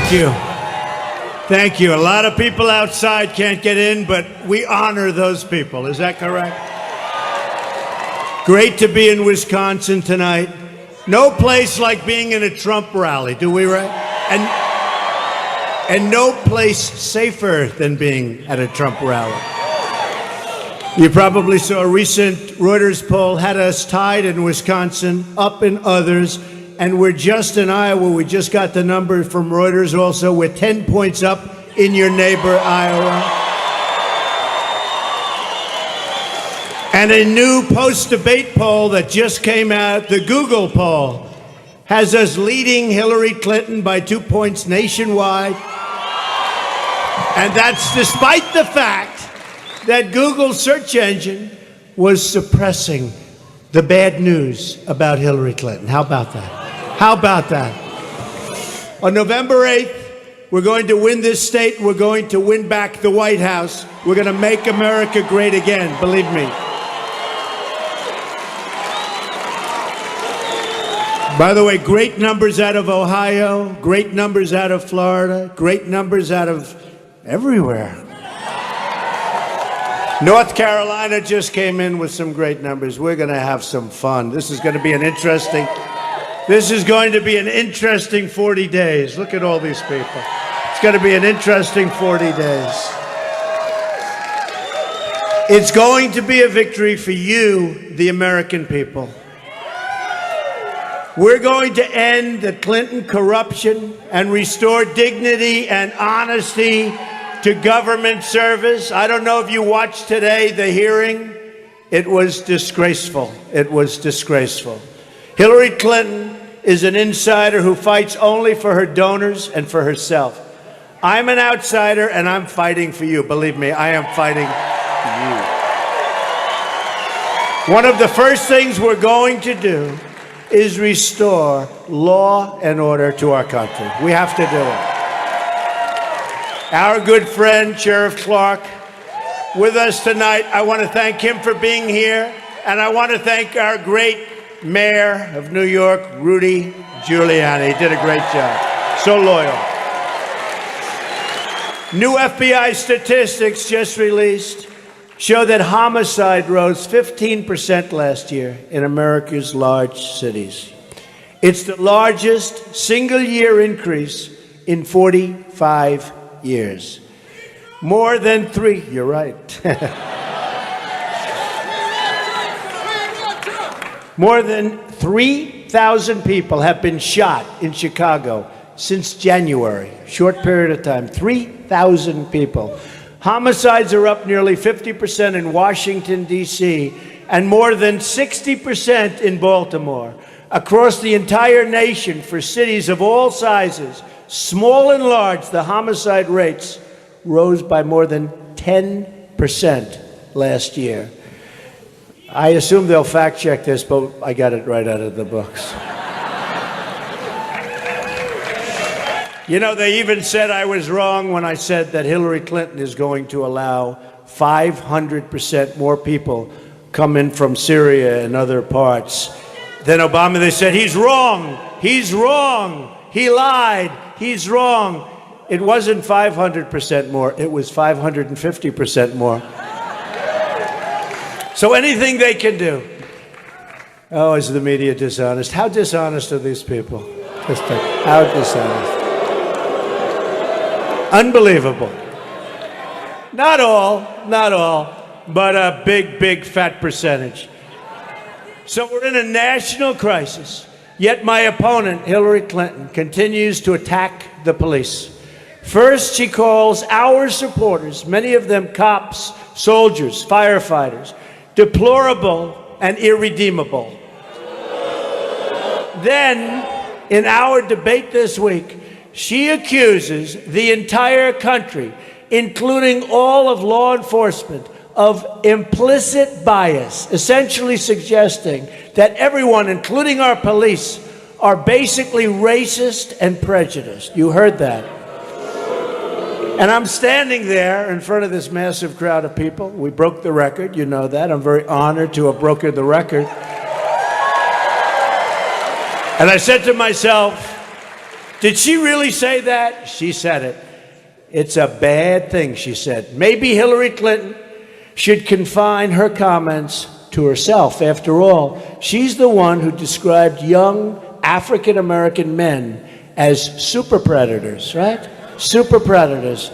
Thank you. Thank you. A lot of people outside can't get in, but we honor those people. Is that correct? Great to be in Wisconsin tonight. No place like being in a Trump rally, do we, right? And no place safer than being at a Trump rally. You probably saw a recent Reuters poll had us tied in Wisconsin, up in others, and we're just in Iowa. We just got the number from Reuters also. We're 10 points up in your neighbor, Iowa. And a new post-debate poll that just came out, the Google poll, has us leading Hillary Clinton by 2 points nationwide. And that's despite the fact that Google's search engine was suppressing the bad news about Hillary Clinton. How about that? How about that? On November 8th, we're going to win this state. We're going to win back the White House. We're going to make America great again, believe me. By the way, great numbers out of Ohio, great numbers out of Florida, great numbers out of everywhere. North Carolina just came in with some great numbers. We're going to have some fun. This is going to be an interesting 40 days. Look at all these people. It's going to be an interesting 40 days. It's going to be a victory for you, the American people. We're going to end the Clinton corruption and restore dignity and honesty to government service. I don't know if you watched today the hearing. It was disgraceful. It was disgraceful. Hillary Clinton is an insider who fights only for her donors and for herself. I'm an outsider, and I'm fighting for you. Believe me, I am fighting for you. One of the first things we're going to do is restore law and order to our country. We have to do it. Our good friend, Sheriff Clark, with us tonight. I want to thank him for being here, and I want to thank our great Mayor of New York, Rudy Giuliani. He did a great job. So loyal. New FBI statistics just released show that homicide rose 15% last year in America's large cities. It's the largest single-year increase in 45 years. More than three, you're right. More than 3,000 people have been shot in Chicago since January. Short period of time, 3,000 people. Homicides are up nearly 50% in Washington, D.C., and more than 60% in Baltimore. Across the entire nation, for cities of all sizes, small and large, the homicide rates rose by more than 10% last year. I assume they'll fact check this, but I got it right out of the books. You know, they even said I was wrong when I said that Hillary Clinton is going to allow 500% more people come in from Syria and other parts than Obama. They said, he's wrong, he's wrong, he lied, he's wrong. It wasn't 500% more, it was 550% more. So anything they can do. Oh, is the media dishonest? How dishonest are these people? How dishonest? Unbelievable. Not all, but a big, big fat percentage. So we're in a national crisis, yet my opponent, Hillary Clinton, continues to attack the police. First, she calls our supporters, many of them cops, soldiers, firefighters, deplorable and irredeemable. Then, in our debate this week, she accuses the entire country, including all of law enforcement, of implicit bias, essentially suggesting that everyone, including our police, are basically racist and prejudiced. You heard that. And I'm standing there in front of this massive crowd of people. We broke the record, you know that. I'm very honored to have broken the record. And I said to myself, Did she really say that? She said it. It's a bad thing, she said. Maybe Hillary Clinton should confine her comments to herself. After all, she's the one who described young African-American men as super predators, right? Super predators.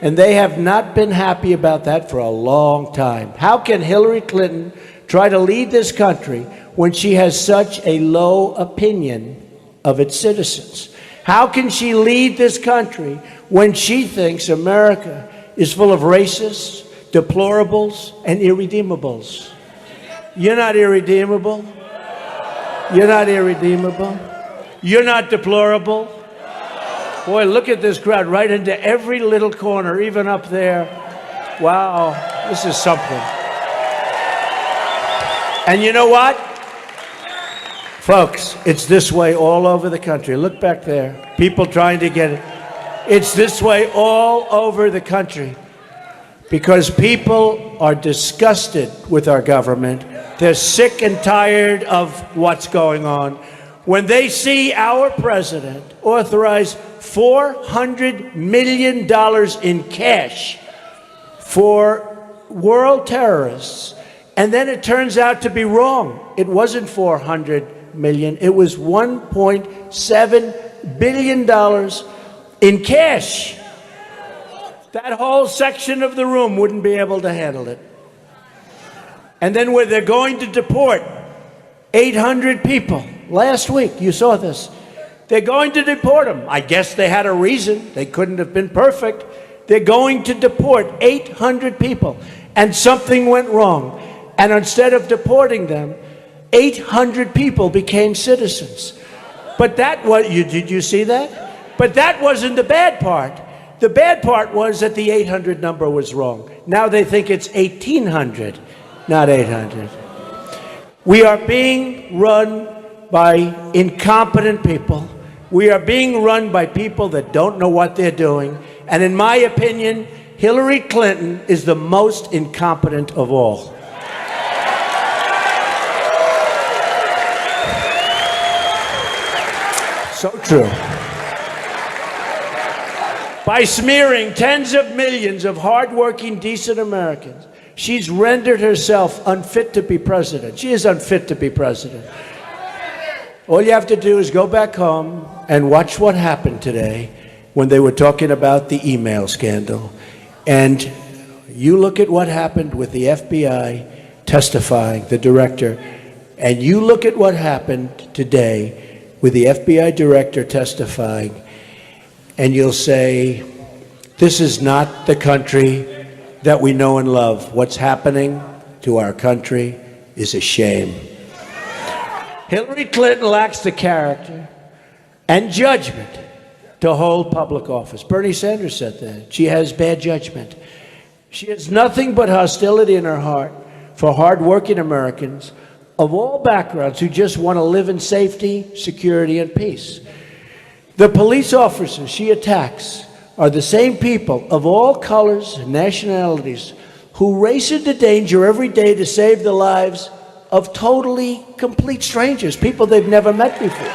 And they have not been happy about that for a long time. How can Hillary Clinton try to lead this country when she has such a low opinion of its citizens? How can she lead this country when she thinks America is full of racists, deplorables, and irredeemables? You're not irredeemable. You're not irredeemable. You're not deplorable. Boy, look at this crowd, right into every little corner, even up there. Wow, this is something. And you know what? Folks, it's this way all over the country. Look back there. People trying to get it. It's this way all over the country because people are disgusted with our government. They're sick and tired of what's going on. When they see our president authorize $400 million in cash for world terrorists, and then it turns out to be wrong. It wasn't $400 million. It was $1.7 billion in cash. That whole section of the room wouldn't be able to handle it. And then where they're going to deport 800 people. Last week, you saw this. They're going to deport them. I guess they had a reason. They couldn't have been perfect. They're going to deport 800 people. And something went wrong. And instead of deporting them, 800 people became citizens. But that was, did you see that? But that wasn't the bad part. The bad part was that the 800 number was wrong. Now they think it's 1,800, not 800. We are being run by incompetent people. We are being run by people that don't know what they're doing. And in my opinion, Hillary Clinton is the most incompetent of all. So true. By smearing tens of millions of hardworking, decent Americans, she's rendered herself unfit to be president. She is unfit to be president. All you have to do is go back home and watch what happened today when they were talking about the email scandal. And you look at what happened with the FBI testifying, the director, and you look at what happened today with the FBI director testifying, and you'll say, this is not the country that we know and love. What's happening to our country is a shame. Hillary Clinton lacks the character and judgment to hold public office. Bernie Sanders said that. She has bad judgment. She has nothing but hostility in her heart for hardworking Americans of all backgrounds who just want to live in safety, security, and peace. The police officers she attacks are the same people of all colors and nationalities who race into danger every day to save the lives of totally complete strangers, people they've never met before.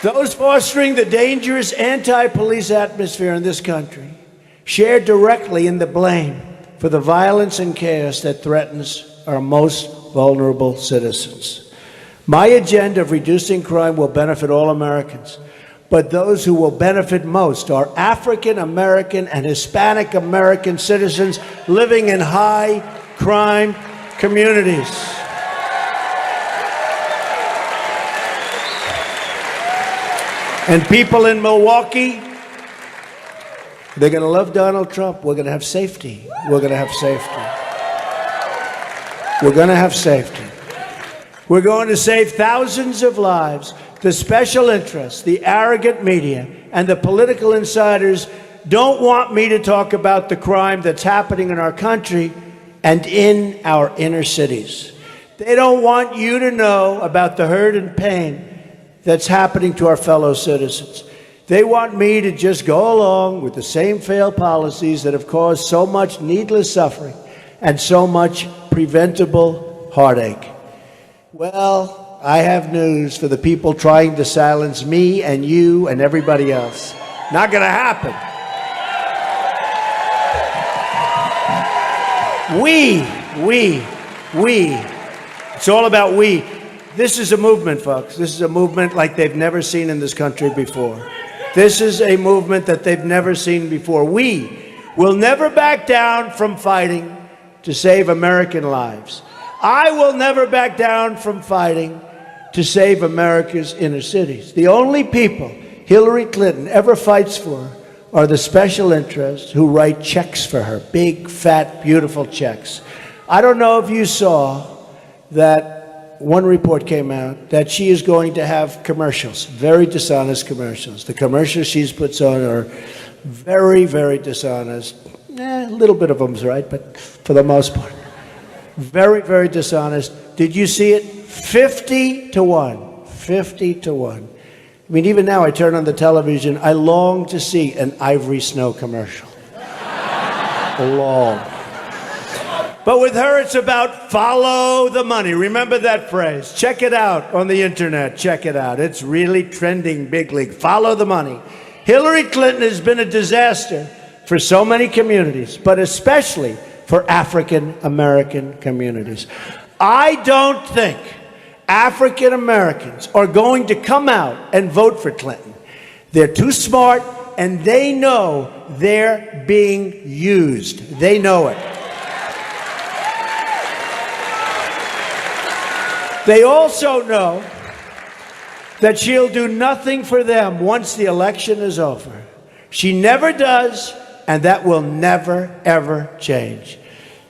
Those fostering the dangerous anti-police atmosphere in this country share directly in the blame for the violence and chaos that threatens our most vulnerable citizens. My agenda of reducing crime will benefit all Americans, but those who will benefit most are African American and Hispanic American citizens living in high crime communities. And people in Milwaukee, they're going to love Donald Trump. We're going to have safety. We're going to have safety. We're going to have safety. We're going to save thousands of lives. The special interests, the arrogant media, and the political insiders don't want me to talk about the crime that's happening in our country and in our inner cities. They don't want you to know about the hurt and pain that's happening to our fellow citizens. They want me to just go along with the same failed policies that have caused so much needless suffering and so much preventable heartache. Well, I have news for the people trying to silence me and you and everybody else. Not going to happen. We. It's all about we. This is a movement, folks. This is a movement like they've never seen in this country before. This is a movement that they've never seen before. We will never back down from fighting to save American lives. I will never back down from fighting to save America's inner cities. The only people Hillary Clinton ever fights for are the special interests who write checks for her, big, fat, beautiful checks. I don't know if you saw that one report came out that she is going to have commercials, very dishonest commercials. The commercials she's puts on are very, very dishonest. A little bit of them's right, but for the most part. Very, very dishonest. Did you see it? 50 to 1. 50 to 1. I mean, even now I turn on the television, I long to see an Ivory Snow commercial. Long. But with her, it's about follow the money. Remember that phrase. Check it out on the internet. Check it out. It's really trending big league. Follow the money. Hillary Clinton has been a disaster for so many communities, but especially for African American communities. I don't think African Americans are going to come out and vote for Clinton. They're too smart, and they know they're being used. They know it. They also know that she'll do nothing for them once the election is over. She never does, and that will never, ever change.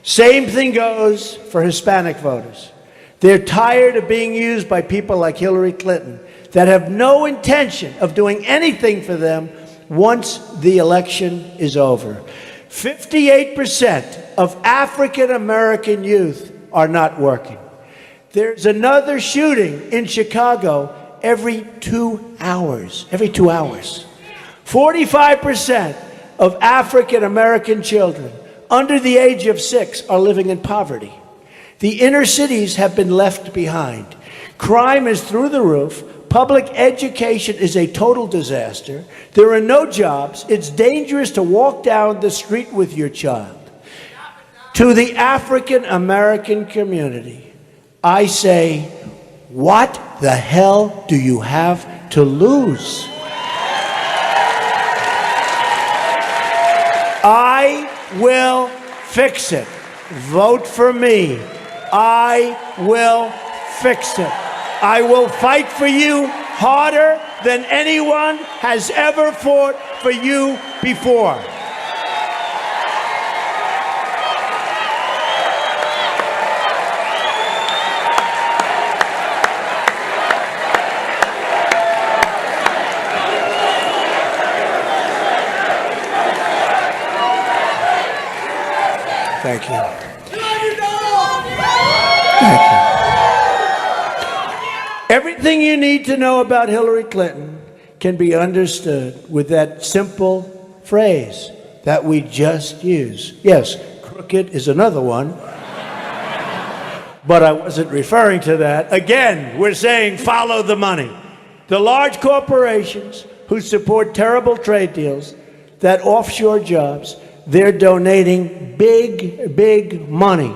Same thing goes for Hispanic voters. They're tired of being used by people like Hillary Clinton that have no intention of doing anything for them once the election is over. 58% of African American youth are not working. There's another shooting in Chicago every 2 hours. Every 2 hours. 45% of African American children under the age of 6 are living in poverty. The inner cities have been left behind. Crime is through the roof. Public education is a total disaster. There are no jobs. It's dangerous to walk down the street with your child. To the African American community, I say, what the hell do you have to lose? I will fix it. Vote for me. I will fix it. I will fight for you harder than anyone has ever fought for you before. Thank you. Thank you. Everything you need to know about Hillary Clinton can be understood with that simple phrase that we just used. Yes, crooked is another one, but I wasn't referring to that. Again, we're saying follow the money. The large corporations who support terrible trade deals, that offshore jobs, they're donating big, big money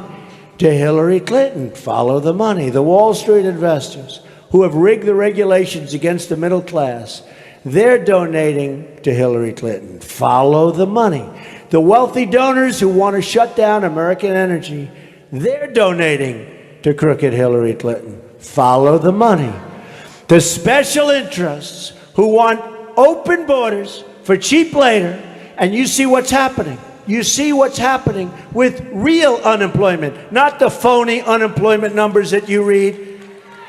to Hillary Clinton. Follow the money. The Wall Street investors who have rigged the regulations against the middle class, they're donating to Hillary Clinton. Follow the money. The wealthy donors who want to shut down American energy, they're donating to crooked Hillary Clinton. Follow the money. The special interests who want open borders for cheap labor, and you see what's happening. You see what's happening with real unemployment, not the phony unemployment numbers that you read.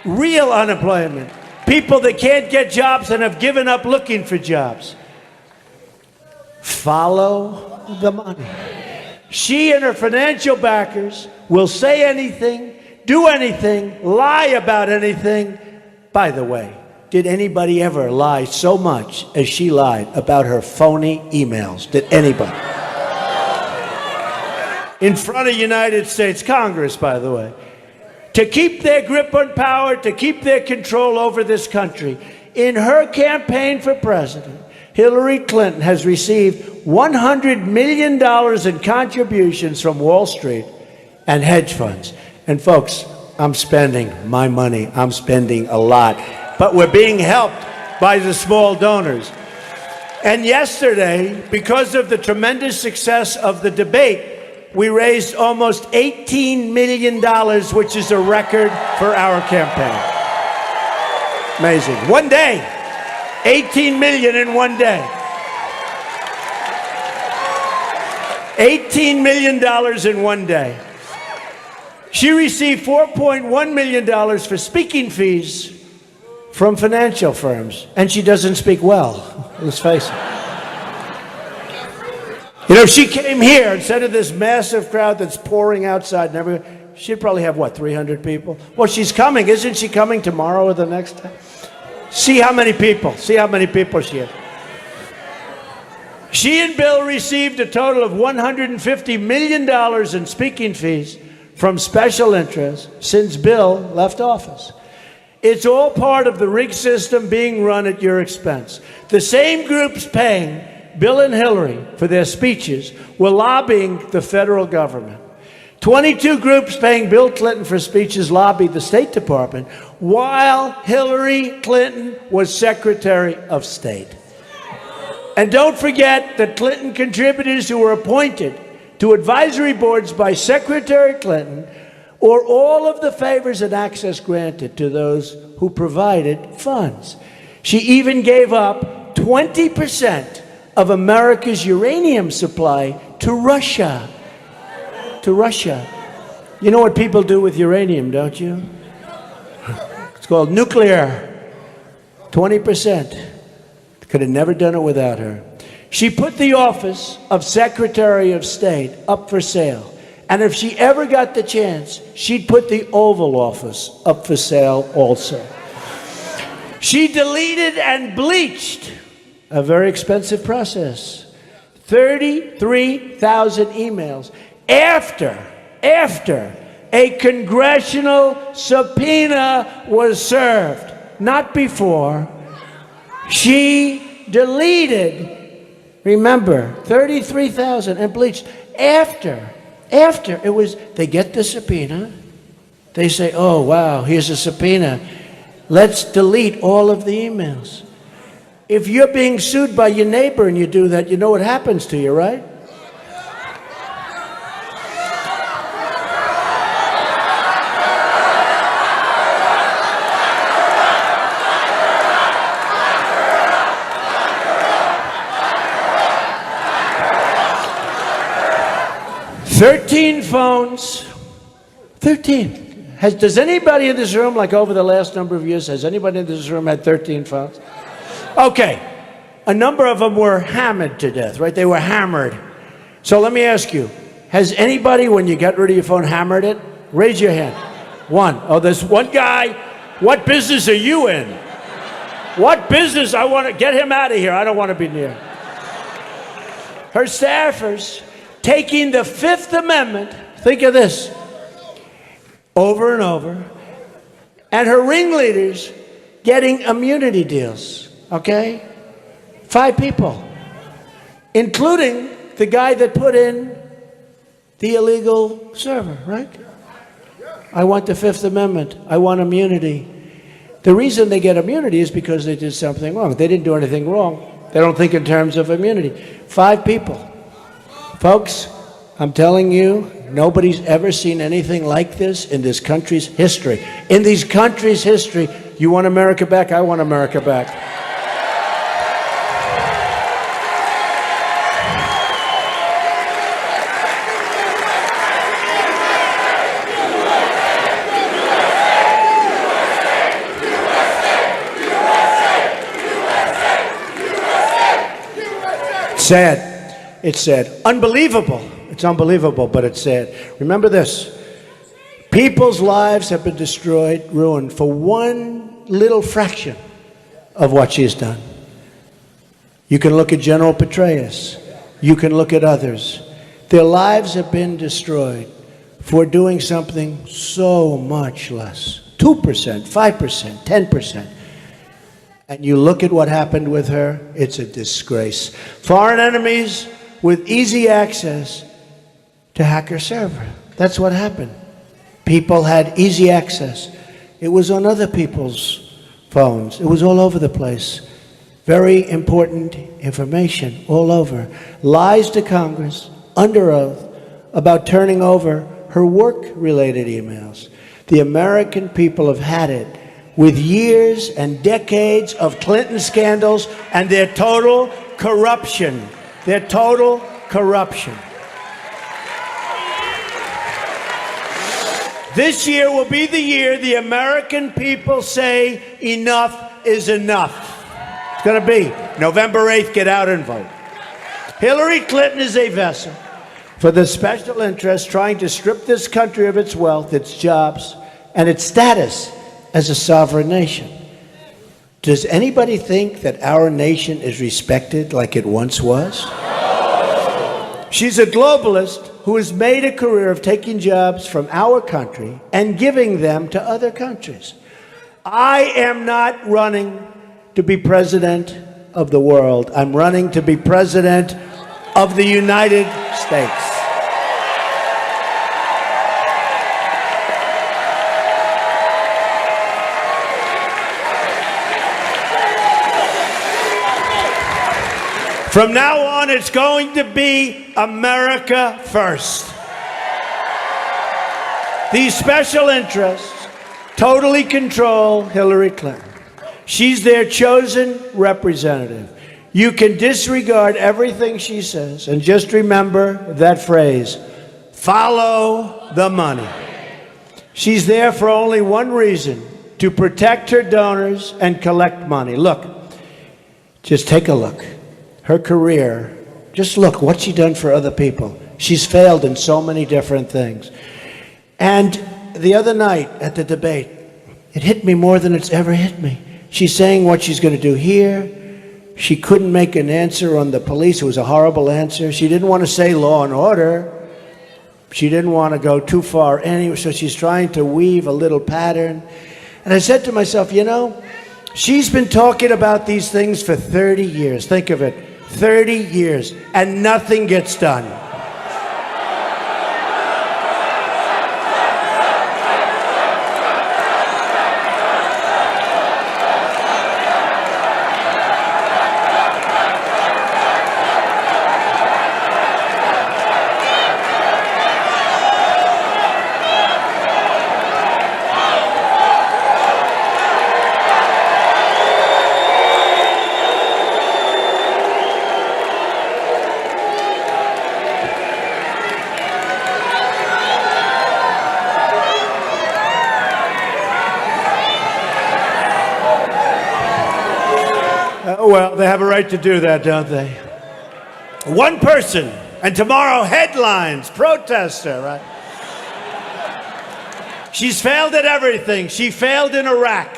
Real unemployment. People that can't get jobs and have given up looking for jobs. Follow the money. She and her financial backers will say anything, do anything, lie about anything. By the way, did anybody ever lie so much as she lied about her phony emails? Did anybody? in front of United States Congress, by the way, to keep their grip on power, to keep their control over this country. In her campaign for president, Hillary Clinton has received $100 million in contributions from Wall Street and hedge funds. And folks, I'm spending my money. I'm spending a lot. But we're being helped by the small donors. And yesterday, because of the tremendous success of the debate, we raised almost $18 million, which is a record for our campaign. Amazing. One day, 18 million in one day. $18 million in one day. She received $4.1 million for speaking fees from financial firms, and she doesn't speak well, let's face it. You know, if she came here instead of this massive crowd that's pouring outside and everywhere, she'd probably have, what, 300 people? Well, she's coming. Isn't she coming tomorrow or the next time? See how many people. See how many people she has. She and Bill received a total of $150 million in speaking fees from special interests since Bill left office. It's all part of the rigged system being run at your expense. The same groups paying Bill and Hillary for their speeches were lobbying the federal government. 22 groups paying Bill Clinton for speeches lobbied the State Department while Hillary Clinton was Secretary of State. And don't forget that Clinton contributors who were appointed to advisory boards by Secretary Clinton, or all of the favors and access granted to those who provided funds. She even gave up 20% of America's uranium supply to Russia. To Russia. You know what people do with uranium, don't you? It's called nuclear. 20%. Could have never done it without her. She put the office of Secretary of State up for sale. And if she ever got the chance, she'd put the Oval Office up for sale also. She deleted and bleached, a very expensive process, 33,000 emails after a congressional subpoena was served, not before. She deleted, remember, 33,000 and bleached after it was, they get the subpoena, they say, oh wow, here's a subpoena, let's delete all of the emails. If you're being sued by your neighbor and you do that, you know what happens to you, right? Thirteen phones. 13. Does anybody in this room, like over the last number of years, has anybody in this room had 13 phones? Okay. A number of them were hammered to death, right? They were hammered. So let me ask you, has anybody, when you got rid of your phone, hammered it? Raise your hand. One. Oh, there's one guy. What business are you in? What business? I want to get him out of here. I don't want to be near. Her staffers taking the Fifth Amendment, think of this, over and over, and her ringleaders getting immunity deals, okay? 5 people, including the guy that put in the illegal server, right? I want the Fifth Amendment. I want immunity. The reason they get immunity is because they did something wrong. They didn't do anything wrong. They don't think in terms of immunity. 5 people. Folks, I'm telling you, nobody's ever seen anything like this in this country's history. In these country's history, you want America back? I want America back. Sad. It's sad. Unbelievable. It's unbelievable, but it's sad. Remember this. People's lives have been destroyed, ruined for one little fraction of what she's done. You can look at General Petraeus. You can look at others. Their lives have been destroyed for doing something so much less. 2%, 5%, 10%. And you look at what happened with her, it's a disgrace. Foreign enemies with easy access to hack her server. That's what happened. People had easy access. It was on other people's phones. It was all over the place. Very important information all over. Lies to Congress, under oath, about turning over her work-related emails. The American people have had it with years and decades of Clinton scandals and their total corruption. Their total corruption. This year will be the year the American people say enough is enough. It's going to be November 8th, get out and vote. Hillary Clinton is a vessel for the special interests trying to strip this country of its wealth, its jobs, and its status as a sovereign nation. Does anybody think that our nation is respected like it once was? She's a globalist who has made a career of taking jobs from our country and giving them to other countries. I am not running to be president of the world. I'm running to be president of the United States. From now on, it's going to be America first. These special interests totally control Hillary Clinton. She's their chosen representative. You can disregard everything she says and just remember that phrase, follow the money. She's there for only one reason, to protect her donors and collect money. Look, just take a look. Her career, just look what she's done for other people. She's failed in so many different things. And the other night at the debate, it hit me more than it's ever hit me. She's saying what she's going to do here. She couldn't make an answer on the police. It was a horrible answer. She didn't want to say law and order. She didn't want to go too far anyway, so she's trying to weave a little pattern. And I said to myself, you know, she's been talking about these things for 30 years. Think of it. 30 years, and nothing gets done. Well, they have a right to do that, don't they? One person, and tomorrow headlines, protester, right? She's failed at everything. She failed in Iraq,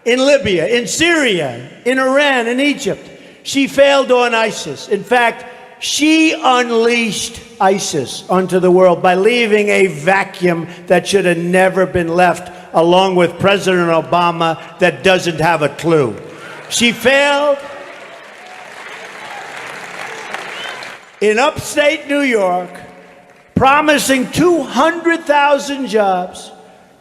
in Libya, in Syria, in Iran, in Egypt. She failed on ISIS. In fact, she unleashed ISIS onto the world by leaving a vacuum that should have never been left, along with President Obama that doesn't have a clue. She failed in upstate New York, promising 200,000 jobs,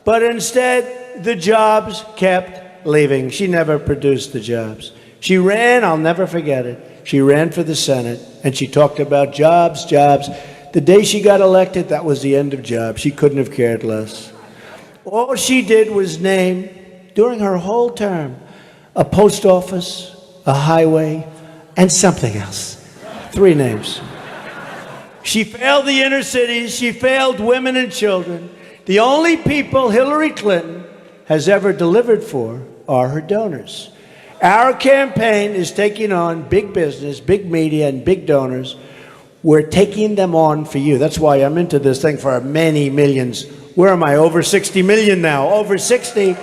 but instead the jobs kept leaving. She never produced the jobs. She ran, I'll never forget it, she ran for the Senate, and she talked about jobs, jobs. The day she got elected, that was the end of jobs. She couldn't have cared less. All she did was name, during her whole term, a post office, a highway, and something else. 3 names. She failed the inner cities. She failed women and children. The only people Hillary Clinton has ever delivered for are her donors. Our campaign is taking on big business, big media, and big donors. We're taking them on for you. That's why I'm into this thing for many millions. Where am I? Over 60 million now. Over 60.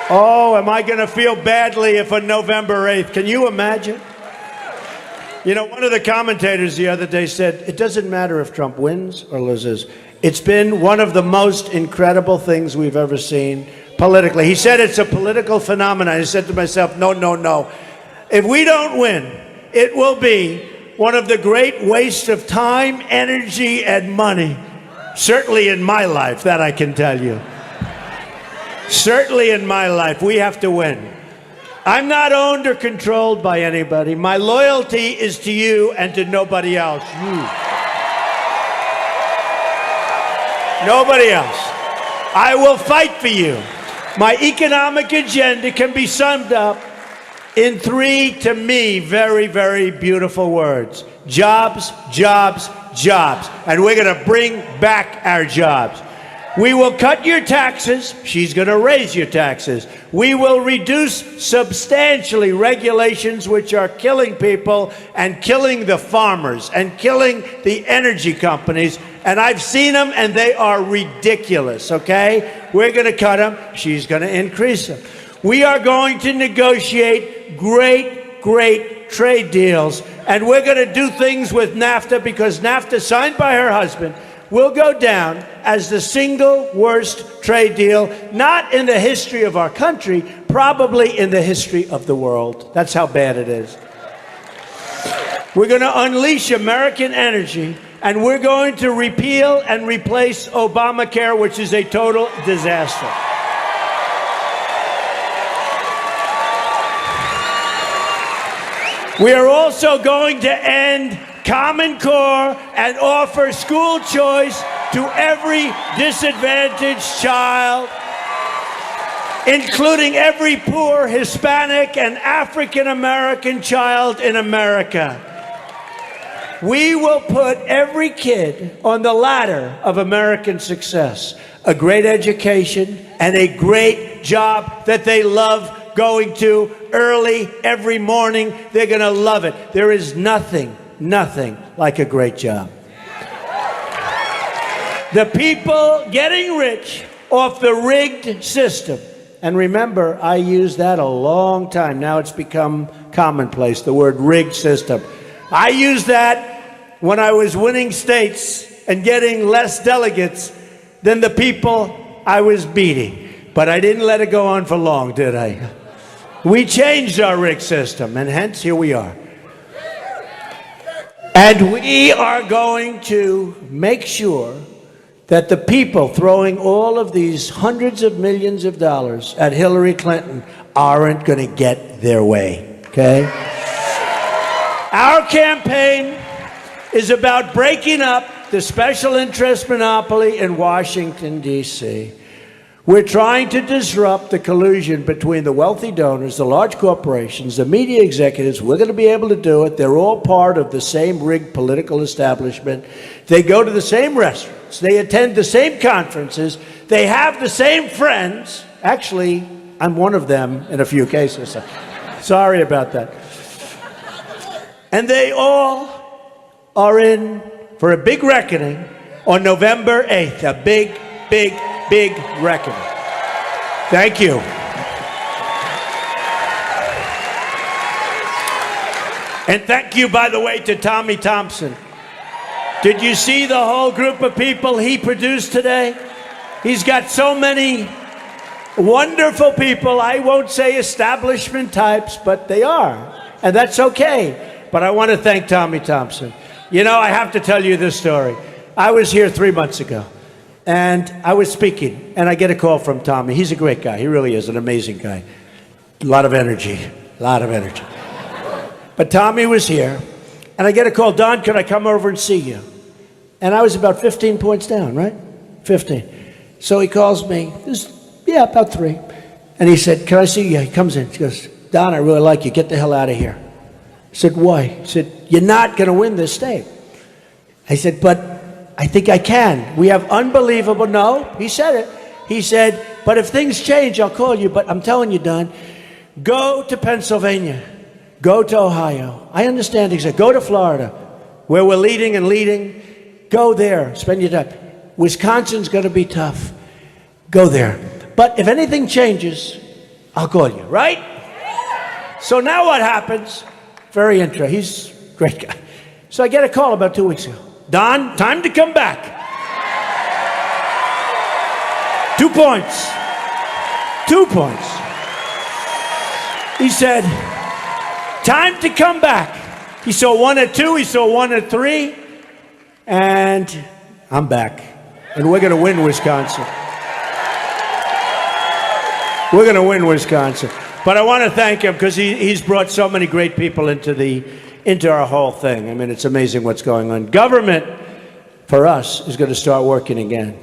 Oh, am I going to feel badly if on November 8th? Can you imagine? You know, one of the commentators the other day said, it doesn't matter if Trump wins or loses. It's been one of the most incredible things we've ever seen politically. He said it's a political phenomenon. I said to myself, no, no, no. If we don't win, it will be one of the great wastes of time, energy, and money. Certainly in my life, that I can tell you. Certainly in my life, we have to win. I'm not owned or controlled by anybody. My loyalty is to you and to nobody else. You. Nobody else. I will fight for you. My economic agenda can be summed up in three, to me, very, very beautiful words. Jobs, jobs, jobs. And we're going to bring back our jobs. We will cut your taxes. She's going to raise your taxes. We will reduce substantially regulations which are killing people and killing the farmers and killing the energy companies. And I've seen them, and they are ridiculous, okay? We're going to cut them. She's going to increase them. We are going to negotiate great, great trade deals. And we're going to do things with NAFTA because NAFTA, signed by her husband, will go down as the single worst trade deal, not in the history of our country, probably in the history of the world. That's how bad it is. We're going to unleash American energy, and we're going to repeal and replace Obamacare, which is a total disaster. We are also going to end Common Core and offer school choice to every disadvantaged child, including every poor Hispanic and African American child in America. We will put every kid on the ladder of American success, a great education and a great job that they love going to early every morning. They're going to love it. There is nothing like a great job. The people getting rich off the rigged system. And remember, I used that a long time. Now it's become commonplace, the word rigged system. I used that when I was winning states and getting less delegates than the people I was beating. But I didn't let it go on for long, did I? We changed our rigged system, and hence here we are. And we are going to make sure that the people throwing all of these hundreds of millions of dollars at Hillary Clinton aren't going to get their way, okay? Our campaign is about breaking up the special interest monopoly in Washington, D.C. We're trying to disrupt the collusion between the wealthy donors, the large corporations, the media executives. We're going to be able to do it. They're all part of the same rigged political establishment. They go to the same restaurants. They attend the same conferences. They have the same friends. Actually, I'm one of them in a few cases. Sorry about that. And they all are in for a big reckoning on November 8th. A big, big, big reckoning. Thank you. And thank you, by the way, to Tommy Thompson. Did you see the whole group of people he produced today? He's got so many wonderful people. I won't say establishment types, but they are. And that's okay. But I want to thank Tommy Thompson. You know, I have to tell you this story. I was here 3 months ago. And I was speaking, and I get a call from Tommy. He's a great guy. He really is an amazing guy. A lot of energy. But Tommy was here, and I get a call, Don, could I come over and see you? And I was about 15 points down, right? 15. So he calls me, about 3. And he said, can I see you? He comes in. He goes, Don, I really like you. Get the hell out of here. I said, why? He said, you're not going to win this state. I said, but I think I can. We have unbelievable, no, he said it. He said, but if things change, I'll call you. But I'm telling you, Don, go to Pennsylvania. Go to Ohio. I understand. He said, go to Florida, where we're leading. Go there. Spend your time. Wisconsin's going to be tough. Go there. But if anything changes, I'll call you, right? So now what happens? Very interesting. He's Great guy. So I get a call about 2 weeks ago. Don, time to come back. 2 points. 2 points. He said, time to come back. He saw 1 at 2, he saw 1 at 3, and I'm back. And we're going to win Wisconsin. We're going to win Wisconsin. But I want to thank him because he's brought so many great people into our whole thing. I mean, it's amazing what's going on. Government, for us, is going to start working again.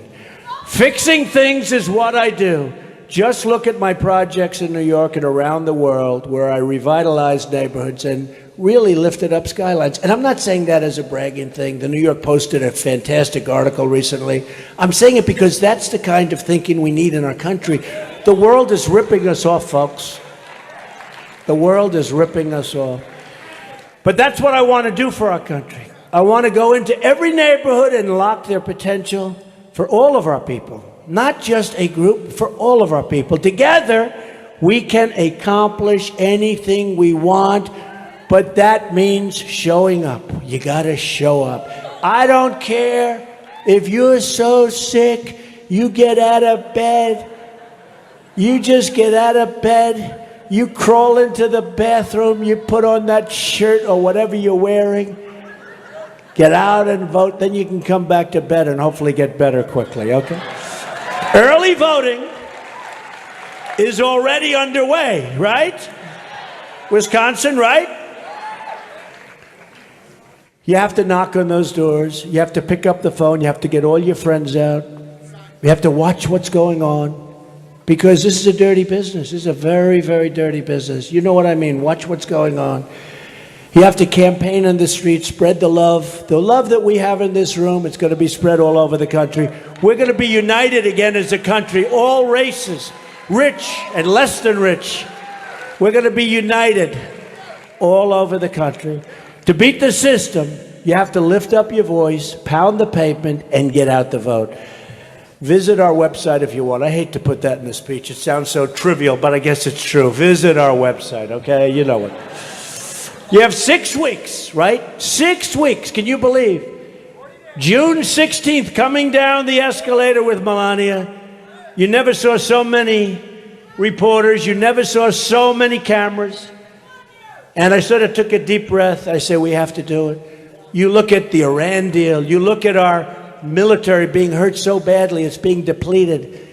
Fixing things is what I do. Just look at my projects in New York and around the world where I revitalized neighborhoods and really lifted up skylines. And I'm not saying that as a bragging thing. The New York Post did a fantastic article recently. I'm saying it because that's the kind of thinking we need in our country. The world is ripping us off, folks. The world is ripping us off. But that's what I want to do for our country. I want to go into every neighborhood and unlock their potential for all of our people. Not just a group, for all of our people. Together, we can accomplish anything we want, but that means showing up. You got to show up. I don't care if you're so sick, you get out of bed. You just get out of bed. You crawl into the bathroom. You put on that shirt or whatever you're wearing. Get out and vote. Then you can come back to bed and hopefully get better quickly, okay? Early voting is already underway, right? Wisconsin, right? You have to knock on those doors. You have to pick up the phone. You have to get all your friends out. You have to watch what's going on because this is a dirty business. This is a very, very dirty business. You know what I mean? Watch what's going on. You have to campaign on the street, spread the love that we have in this room. It's going to be spread all over the country. We're going to be united again as a country, all races, rich and less than rich. We're going to be united all over the country. To beat the system, you have to lift up your voice, pound the pavement, and get out the vote. Visit our website if you want. I hate to put that in the speech. It sounds so trivial, but I guess it's true. Visit our website, okay? You know it. You have 6 weeks, right? 6 weeks. Can you believe? June 16th, coming down the escalator with Melania. You never saw so many reporters. You never saw so many cameras. And I sort of took a deep breath. I said, we have to do it. You look at the Iran deal. You look at our military being hurt so badly. It's being depleted.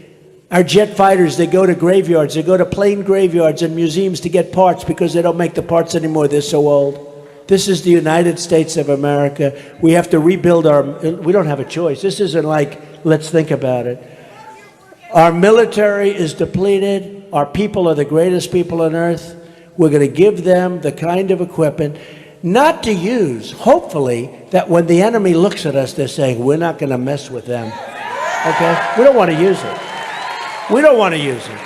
Our jet fighters, they go to graveyards. They go to plane graveyards and museums to get parts because they don't make the parts anymore. They're so old. This is the United States of America. We have to rebuild we don't have a choice. This isn't like, let's think about it. Our military is depleted. Our people are the greatest people on earth. We're going to give them the kind of equipment, not to use, hopefully, that when the enemy looks at us, they're saying, we're not going to mess with them. Okay? We don't want to use it. We don't want to use it.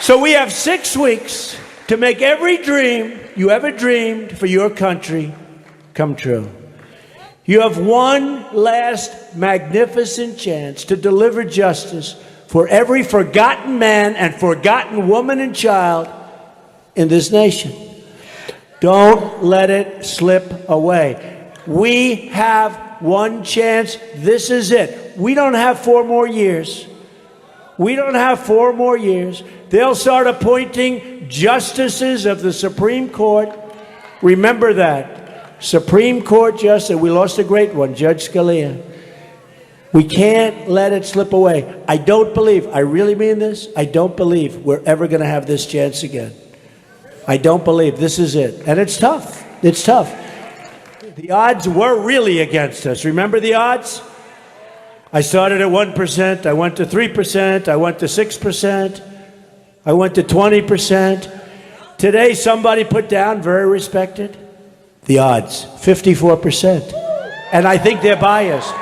So we have 6 weeks to make every dream you ever dreamed for your country come true. You have one last magnificent chance to deliver justice for every forgotten man and forgotten woman and child in this nation. Don't let it slip away. We have one chance. This is it. We don't have 4 more years. We don't have 4 more years. They'll start appointing justices of the Supreme Court. Remember that. Supreme Court justice. We lost a great one, Judge Scalia. We can't let it slip away. I don't believe, I really mean this, I don't believe we're ever going to have this chance again. I don't believe this is it. And it's tough. It's tough. The odds were really against us. Remember the odds? I started at 1%, I went to 3%, I went to 6%, I went to 20%. Today, somebody put down, very respected, the odds, 54%. And I think they're biased.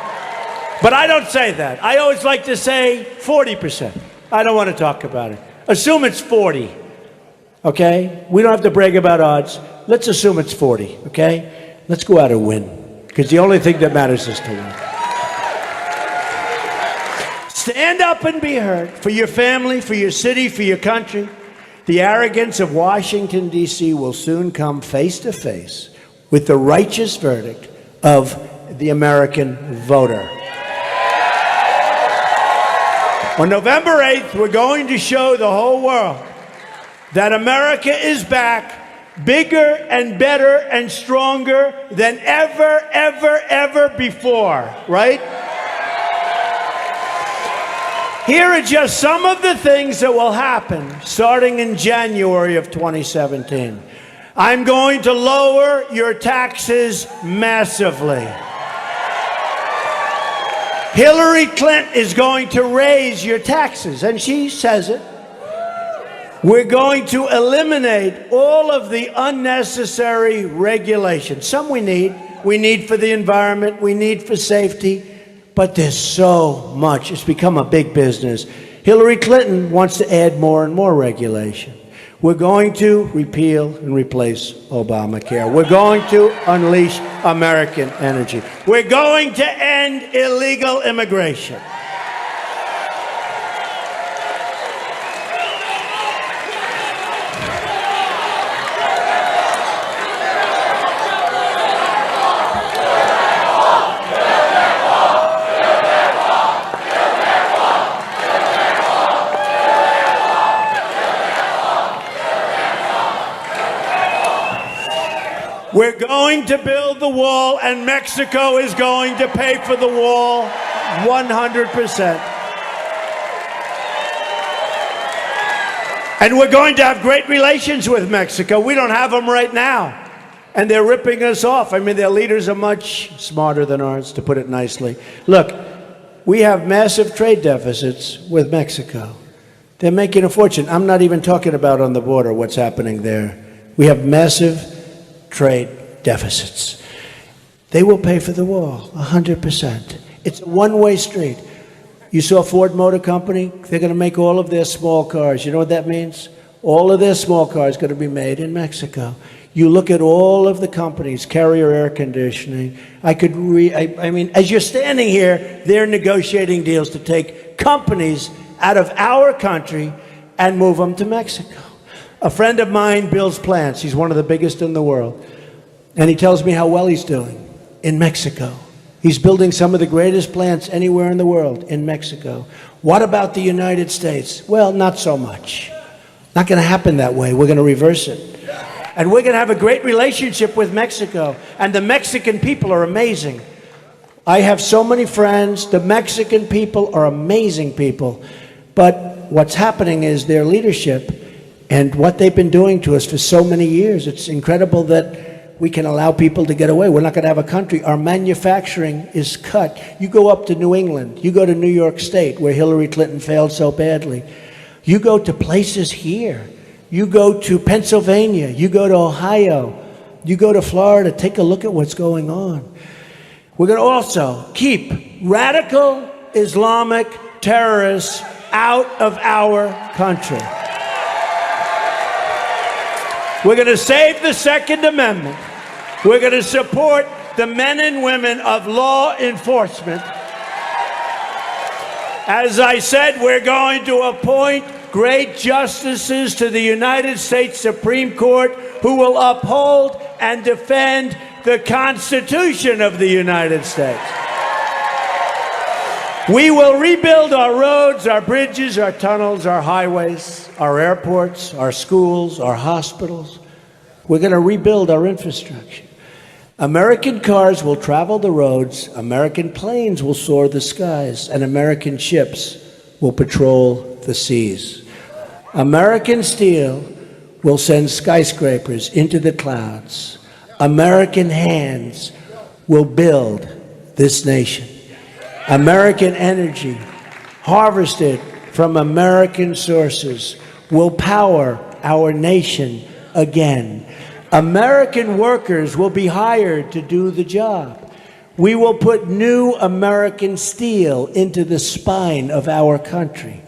But I don't say that. I always like to say 40%. I don't want to talk about it. Assume it's 40, okay? We don't have to brag about odds. Let's assume it's 40, okay? Let's go out and win, because the only thing that matters is to win. Stand up and be heard for your family, for your city, for your country. The arrogance of Washington, D.C. will soon come face to face with the righteous verdict of the American voter. On November 8th, we're going to show the whole world that America is back, bigger and better and stronger than ever before, right? Here are just some of the things that will happen starting in January of 2017. I'm going to lower your taxes massively. Hillary Clinton is going to raise your taxes, and she says it. We're going to eliminate all of the unnecessary regulations. Some we need for the environment, we need for safety, but there's so much. It's become a big business. Hillary Clinton wants to add more and more regulation. We're going to repeal and replace Obamacare. We're going to unleash American energy. We're going to end illegal immigration. We're going to build the wall, and Mexico is going to pay for the wall 100%. And we're going to have great relations with Mexico. We don't have them right now. And they're ripping us off. I mean, their leaders are much smarter than ours, to put it nicely. Look, we have massive trade deficits with Mexico. They're making a fortune. I'm not even talking about on the border what's happening there. We have massive trade deficits. They will pay for the wall 100%. It's a one-way street. You saw Ford Motor Company, they're going to make all of their small cars. You know what that means? All of their small cars are going to be made in Mexico. You look at all of the companies, Carrier Air Conditioning. I mean, as you're standing here, they're negotiating deals to take companies out of our country and move them to Mexico. A friend of mine builds plants. He's one of the biggest in the world. And he tells me how well he's doing in Mexico. He's building some of the greatest plants anywhere in the world in Mexico. What about the United States? Well, not so much. Not going to happen that way. We're going to reverse it. And we're going to have a great relationship with Mexico. And the Mexican people are amazing. I have so many friends. The Mexican people are amazing people. But what's happening is their leadership and what they've been doing to us for so many years. It's incredible that we can allow people to get away. We're not going to have a country. Our manufacturing is cut. You go up to New England. You go to New York State, where Hillary Clinton failed so badly. You go to places here. You go to Pennsylvania. You go to Ohio. You go to Florida. Take a look at what's going on. We're going to also keep radical Islamic terrorists out of our country. We're going to save the Second Amendment. We're going to support the men and women of law enforcement. As I said, we're going to appoint great justices to the United States Supreme Court who will uphold and defend the Constitution of the United States. We will rebuild our roads, our bridges, our tunnels, our highways, our airports, our schools, our hospitals. We're going to rebuild our infrastructure. American cars will travel the roads, American planes will soar the skies, and American ships will patrol the seas. American steel will send skyscrapers into the clouds. American hands will build this nation. American energy, harvested from American sources, will power our nation again. American workers will be hired to do the job. We will put new American steel into the spine of our country.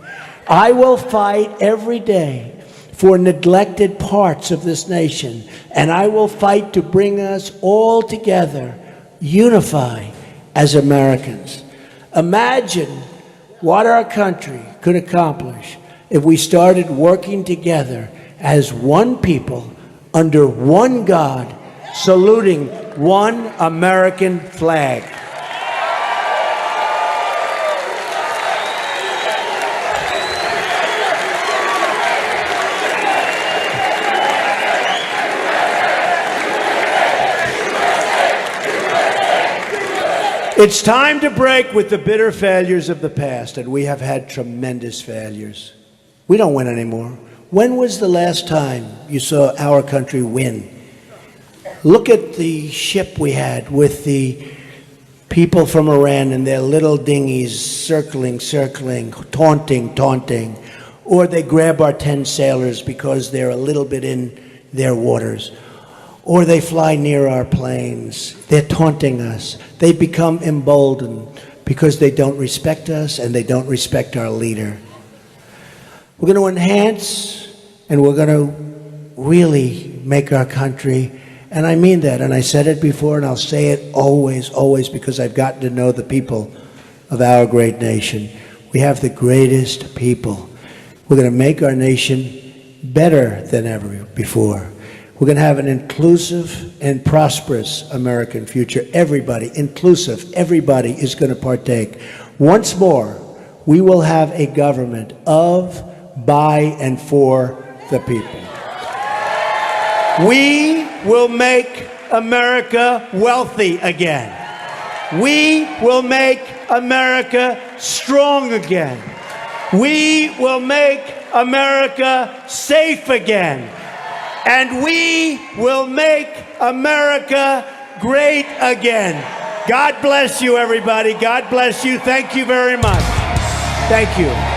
I will fight every day for neglected parts of this nation, and I will fight to bring us all together, unified as Americans. Imagine what our country could accomplish if we started working together as one people, under one God, saluting one American flag. It's time to break with the bitter failures of the past, and we have had tremendous failures. We don't win anymore. When was the last time you saw our country win? Look at the ship we had with the people from Iran and their little dinghies circling, taunting. Or they grab our 10 sailors because they're a little bit in their waters. Or they fly near our planes. They're taunting us. They become emboldened because they don't respect us and they don't respect our leader. We're going to enhance and we're going to really make our country, and I mean that, and I said it before and I'll say it always because I've gotten to know the people of our great nation. We have the greatest people. We're going to make our nation better than ever before. We're going to have an inclusive and prosperous American future. Everybody, inclusive, everybody is going to partake. Once more, we will have a government of, by, and for the people. We will make America wealthy again. We will make America strong again. We will make America safe again. And we will make America great again. God bless you, everybody. God bless you. Thank you very much. Thank you.